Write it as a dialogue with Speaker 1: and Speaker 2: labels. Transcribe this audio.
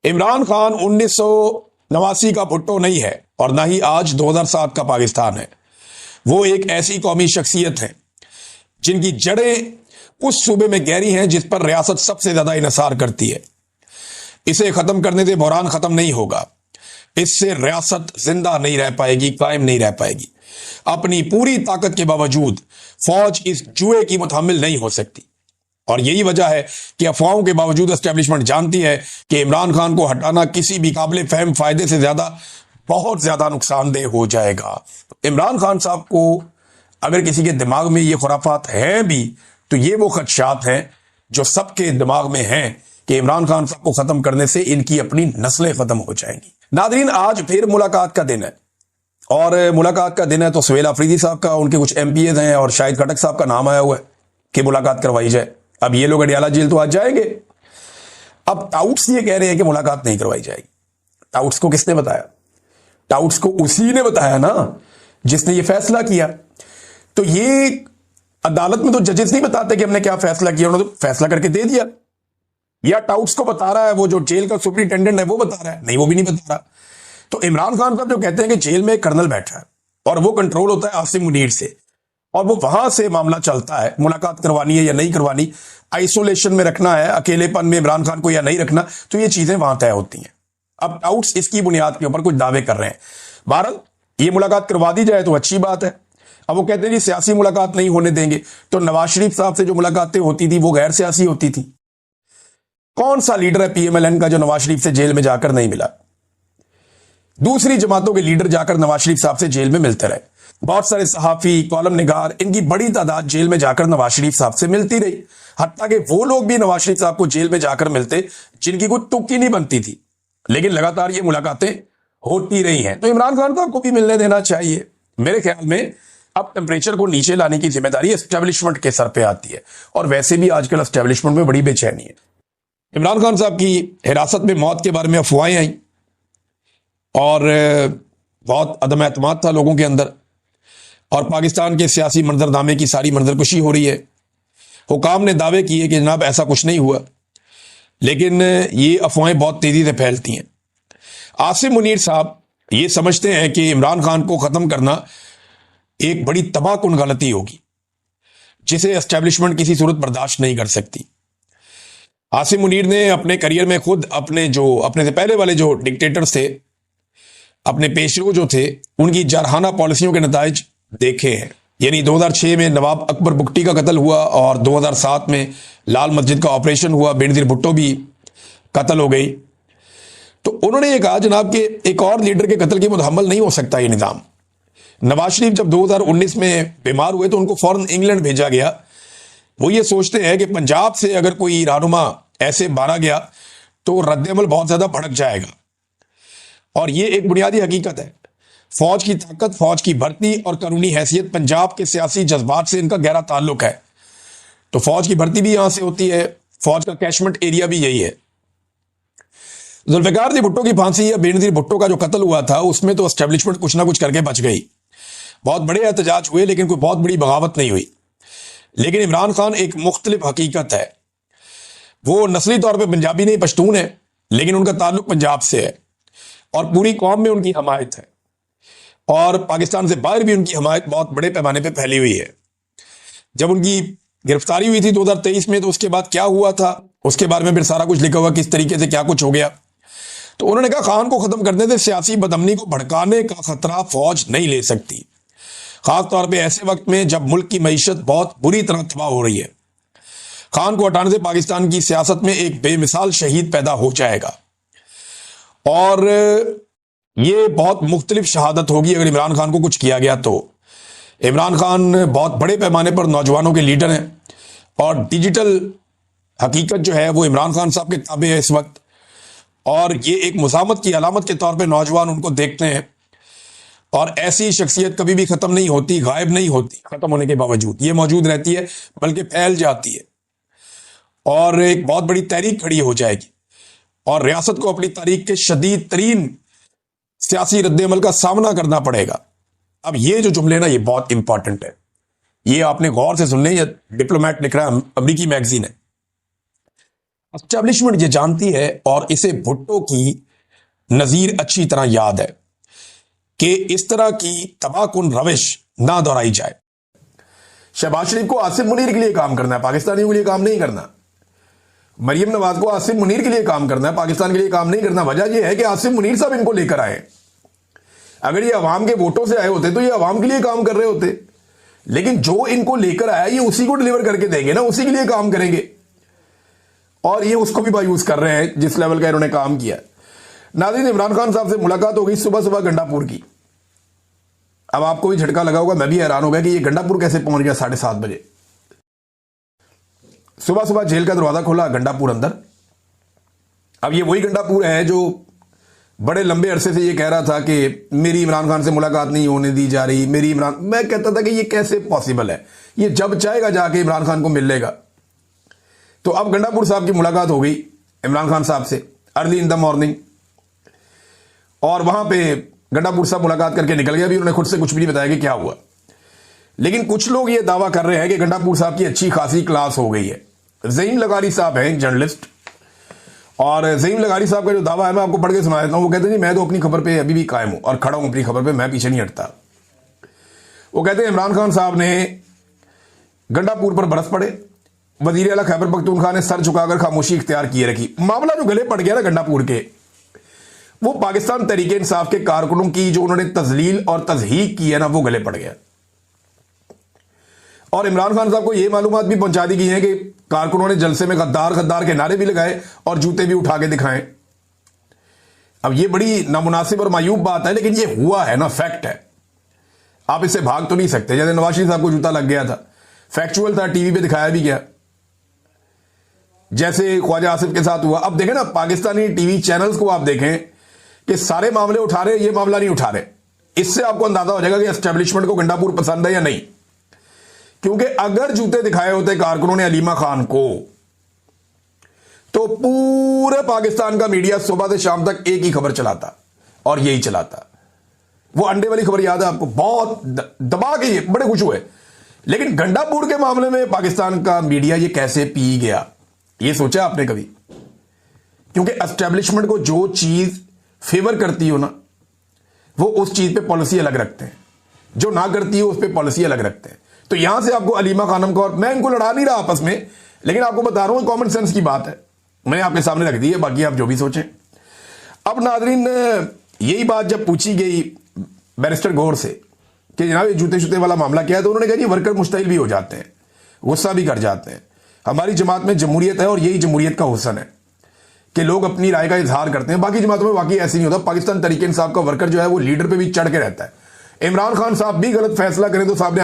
Speaker 1: इमरान खान 1989 का भुट्टो नहीं है और ना ही आज 2007 का पाकिस्तान है। वो एक ऐसी कौमी शख्सियत है जिनकी जड़ें उस सूबे में गहरी हैं जिस पर रियासत सबसे ज्यादा इन्हिसार करती है। इसे खत्म करने से बहरान खत्म नहीं होगा, इससे रियासत जिंदा नहीं रह पाएगी, कायम नहीं रह पाएगी। अपनी पूरी ताकत के बावजूद फौज इस जुए की मुतहम्मिल नहीं हो सकती और यही वजह है कि अफवाहों के बावजूद एस्टेब्लिशमेंट जानती है कि इमरान खान को हटाना किसी भी काबिल फहम फायदे से ज्यादा बहुत ज्यादा नुकसानदेह हो जाएगा। इमरान खान साहब को अगर किसी के दिमाग में ये खुराफात हैं भी तो ये वो खदशात हैं जो सबके दिमाग में हैं कि इमरान खान साहब को खत्म करने से इनकी अपनी नस्लें खत्म हो जाएंगी। नादरीन, आज फिर मुलाकात का दिन है और मुलाकात का दिन है तो सुहेल अफरीदी साहब का, उनके कुछ एमपीएस हैं और शाहिद खटक साहब का नाम आया हुआ है कि मुलाकात करवाई जाए। अब ये लोग अडियाला जेल तो आज जाएंगे। अब टाउट्स ये कह रहे हैं कि मुलाकात नहीं करवाई जाएगी। टाउट्स को किसने बताया? टाउट्स को उसी ने बताया ना जिसने ये फैसला किया। तो ये अदालत में तो जजेस नहीं बताते कि हमने क्या फैसला किया, उन्होंने तो फैसला करके दे दिया। या टाउट्स को बता रहा है वो जो जेल का सुपरिटेंडेंट है वो बता रहा है? नहीं, वो भी नहीं बता रहा। तो इमरान खान साहब जो कहते हैं कि जेल में एक कर्नल बैठा है और वो कंट्रोल होता है आसिम मुनीर से और वो वहां से मामला चलता है, मुलाकात करवानी है या नहीं करवानी, आइसोलेशन में रखना है, अकेलेपन में इमरान खान को या नहीं रखना, तो ये चीजें वहां तय होती हैं। अब टाउट्स इसकी बुनियाद के ऊपर कुछ दावे कर रहे हैं। बहरहाल ये मुलाकात करवा दी जाए तो अच्छी बात है। अब वो कहते हैं जी सियासी मुलाकात नहीं होने देंगे, तो नवाज शरीफ साहब से जो मुलाकातें होती थी वो गैर सियासी होती थी। कौन सा लीडर है पीएमएलएन का जो नवाज शरीफ से जेल में जाकर नहीं मिला? दूसरी जमातों के लीडर जाकर नवाज शरीफ साहब से जेल में मिलते रहे। बहुत सारे सहाफी, कॉलम निगार, इनकी बड़ी तादाद जेल में जाकर नवाज शरीफ साहब से मिलती रही। हत्ता कि वो लोग भी नवाज शरीफ साहब को जेल में जाकर मिलते जिनकी कोई तुक्की नहीं बनती थी, लेकिन लगातार ये मुलाकातें होती रही हैं। तो इमरान खान साहब को भी मिलने देना चाहिए। मेरे ख्याल में अब टेम्परेचर को नीचे लाने की जिम्मेदारी एस्टेब्लिशमेंट के सर पे आती है और वैसे भी आजकल एस्टेब्लिशमेंट में बड़ी बेचैनी है। इमरान खान साहब की हिरासत में मौत के बारे में अफवाहें आई और बहुत अदम एतमाद था लोगों के अंदर और पाकिस्तान के सियासी मंजरनामे की सारी मंजरकुशी हो रही है। हुकाम ने दावे किए कि जनाब ऐसा कुछ नहीं हुआ, लेकिन ये अफवाहें बहुत तेजी से फैलती हैं। आसिम मुनीर साहब ये समझते हैं कि इमरान खान को खत्म करना एक बड़ी तबाहकुन गलती होगी जिसे एस्टेब्लिशमेंट किसी सूरत बर्दाश्त नहीं कर सकती। आसिम मुनीर ने अपने करियर में खुद अपने से पहले वाले जो डिक्टेटर्स थे, अपने पेशरो जो थे, उनकी जारहाना पॉलिसियों के नताइज देखे हैं। यानी 2006 में नवाब अकबर बुगटी का कत्ल हुआ और 2007 में लाल मस्जिद का ऑपरेशन हुआ, बेनजीर भुट्टो भी कत्ल हो गई। तो उन्होंने ये कहा जनाब कि एक और लीडर के कत्ल की मुतहम्मल नहीं हो सकता ये निज़ाम। नवाज शरीफ जब 2019 में बीमार हुए तो उनको फौरन इंग्लैंड भेजा गया। वो ये सोचते हैं कि पंजाब से अगर कोई रहनुमा ऐसे मारा गया तो रद्द-ए-अमल बहुत ज्यादा भड़क जाएगा और ये एक बुनियादी हकीकत है। फौज की ताकत, फौज की भर्ती और कानूनी हैसियत पंजाब के सियासी जज्बात से इनका गहरा ताल्लुक है। तो फौज की भर्ती भी यहां से होती है, फौज का कैशमेंट एरिया भी यही है। जुल्फिकार भुट्टो की फांसी या बेनजीर भुट्टो का जो कत्ल हुआ था उसमें तो एस्टेब्लिशमेंट कुछ ना कुछ करके बच गई। बहुत बड़े एहतजाज हुए लेकिन कोई बहुत बड़ी बगावत नहीं हुई। लेकिन इमरान खान एक मुख्तलिफ हकीकत है। वो नस्ली तौर पे पंजाबी नहीं, पश्तून है, लेकिन उनका ताल्लुक पंजाब से है और पूरी कौम में उनकी हमायत है और पाकिस्तान से बाहर भी उनकी हमायत बहुत बड़े पैमाने पे फैली हुई है। जब उनकी गिरफ्तारी हुई थी 2023 में तो उसके बाद क्या हुआ था उसके बारे में फिर सारा कुछ लिखा हुआ, किस तरीके से क्या कुछ हो गया। तो उन्होंने कहा खान को खत्म करने से सियासी बदअमनी को भड़काने का खतरा फौज नहीं ले सकती, खास तौर पे ऐसे वक्त में जब मुल्क की मईशत बहुत बुरी तरह तबाह हो रही है। खान को हटाने से पाकिस्तान की सियासत में एक बेमिसाल शहीद पैदा हो जाएगा और ये बहुत मुख्तलिफ शहादत होगी अगर इमरान खान को कुछ किया गया तो। इमरान खान बहुत बड़े पैमाने पर नौजवानों के लीडर हैं और डिजिटल हकीकत जो है वो इमरान खान साहब के ताबे है इस वक्त और ये एक मुज़ामत की अलामत के तौर पे नौजवान उनको देखते हैं और ऐसी शख्सियत कभी भी खत्म नहीं होती, गायब नहीं होती। खत्म होने के बावजूद ये मौजूद रहती है, बल्कि फैल जाती है और एक बहुत बड़ी तहरीक खड़ी हो जाएगी और रियासत को अपनी तारीख के शदीद तरीन सियासी रद्द-ए-अमल का सामना करना पड़ेगा। अब ये जो जुमले ना ये बहुत इंपॉर्टेंट है, ये आपने गौर से सुनने, ये डिप्लोमेट लिख रहा है, अमरीकी मैगजीन है। एस्टेब्लिशमेंट ये जानती है और इसे भुट्टो की नजीर अच्छी तरह याद है कि इस तरह की तबाहकुन रविश ना दोहराई जाए। शहबाज शरीफ को आसिफ मुनीर के लिए काम करना है, पाकिस्तानियों के लिए काम नहीं करना। मरियम नवाज को आसिफ मुनीर के लिए काम करना है, पाकिस्तान के लिए काम नहीं करना। वजह यह है कि आसिफ मुनीर साहब इनको लेकर आए। अगर ये अवाम के वोटों से आए होते तो ये अवाम के लिए काम कर रहे होते, लेकिन जो इनको लेकर आया ये उसी को डिलीवर करके देंगे ना, उसी के लिए काम करेंगे। और ये उसको भी मायूस कर रहे हैं जिस लेवल का इन्होंने काम किया। नाज़रीन, इमरान खान साहब से मुलाकात हो गई सुबह सुबह गंडापुर की। अब आपको भी झटका लगा होगा, मैं भी हैरान हो गया कि ये गंडापुर कैसे पहुंच गया 7:30 बजे। सुबह सुबह जेल का दरवाजा खोला, गंडापुर अंदर। अब ये वही गंडापुर है जो बड़े लंबे अरसे से ये कह रहा था कि मेरी इमरान खान से मुलाकात नहीं होने दी जा रही, मेरी इमरान। मैं कहता था कि ये कैसे पॉसिबल है, ये जब चाहेगा जाके इमरान खान को मिल लेगा। तो अब गंडापुर साहब की मुलाकात हो गई इमरान खान साहब से अर्ली इन द मॉर्निंग, और वहां पे गंडापुर साहब मुलाकात करके निकल गया। भी उन्होंने खुद से कुछ भी नहीं बताया कि क्या हुआ, लेकिन कुछ लोग ये दावा कर रहे हैं कि गंडापुर साहब की अच्छी खासी क्लास हो गई है। ज़हीम लगारी साहब हैं जर्नलिस्ट, और ज़हीम लगारी साहब का जो दावा है मैं आपको पढ़ के सुना देता हूं। वो कहते हैं जी मैं तो अपनी खबर पे अभी भी कायम हूं और खड़ा हूं अपनी खबर पे, मैं पीछे नहीं हटता। वो कहते हैं इमरान खान साहब ने गंडापुर पर बरस पड़े, वजीर आला खैबर पख्तूनख्वा ने सर झुकाकर खामोशी इख्तियार किए रखी। मामला जो गले पड़ गया ना गंडापुर के, वो पाकिस्तान तहरीक इंसाफ के कारकुनों की जो उन्होंने तजलील और तजहीक की है ना, वो गले पड़ गया। और इमरान खान साहब को यह मालूमात भी पहुंचा दी गई है कि कारकुनों ने जलसे में गद्दार गद्दार के नारे भी लगाए और जूते भी उठा के दिखाए। अब यह बड़ी नामुनासिब और मायूब बात है, लेकिन यह हुआ है ना, फैक्ट है, आप इससे भाग तो नहीं सकते। जैसे नवाज शरीफ साहब को जूता लग गया था, फैक्चुअल था, टीवी पे दिखाया भी गया, जैसे ख्वाजा आसिफ के साथ हुआ। अब देखें ना, पाकिस्तानी टीवी चैनल्स को आप देखें कि सारे मामले उठा रहे, ये मामला नहीं उठा रहे। इससे आपको अंदाजा हो जाएगा कि एस्टेब्लिशमेंट को गंडापुर पसंद है या नहीं। क्योंकि अगर जूते दिखाए होते कारकुनों ने अलीमा खान को, तो पूरे पाकिस्तान का मीडिया सुबह से शाम तक एक ही खबर चलाता, और यही चलाता। वो अंडे वाली खबर याद है आपको, बहुत दबा के बड़े खुश हुए। लेकिन गंडापुर के मामले में पाकिस्तान का मीडिया ये कैसे पी गया, ये सोचा आपने कभी? क्योंकि एस्टेब्लिशमेंट को जो चीज फेवर करती हो ना, वो उस चीज पे पॉलिसी अलग रखते हैं, जो ना करती हो उस पे पॉलिसी अलग रखते हैं। तो यहां से आपको अलीमा खानम का, और मैं इनको लड़ा नहीं रहा आपस में, लेकिन आपको बता रहा हूं कॉमन सेंस की बात है, मैंने आपके सामने रख दी है, बाकी आप जो भी सोचें। अब नाजरीन, यही बात जब पूछी गई बैरिस्टर गौर से कि जनाब ये जूते शूते वाला मामला क्या है, तो उन्होंने कहा जी वर्कर मुश्तइल भी हो जाते हैं, गुस्सा भी कर जाते हैं। हमारी जमात में जमहूरियत है और यही जमहूरियत का हुस्न है कि लोग अपनी राय का इजहार करते हैं। बाकी जमातों में वाकई ऐसे नहीं होता। पाकिस्तान तहरीक इंसाफ का वर्कर जो है वो लीडर पे भी चढ़ के रहता है। इमरान खान साहब भी गलत फैसला करें तो साहब ने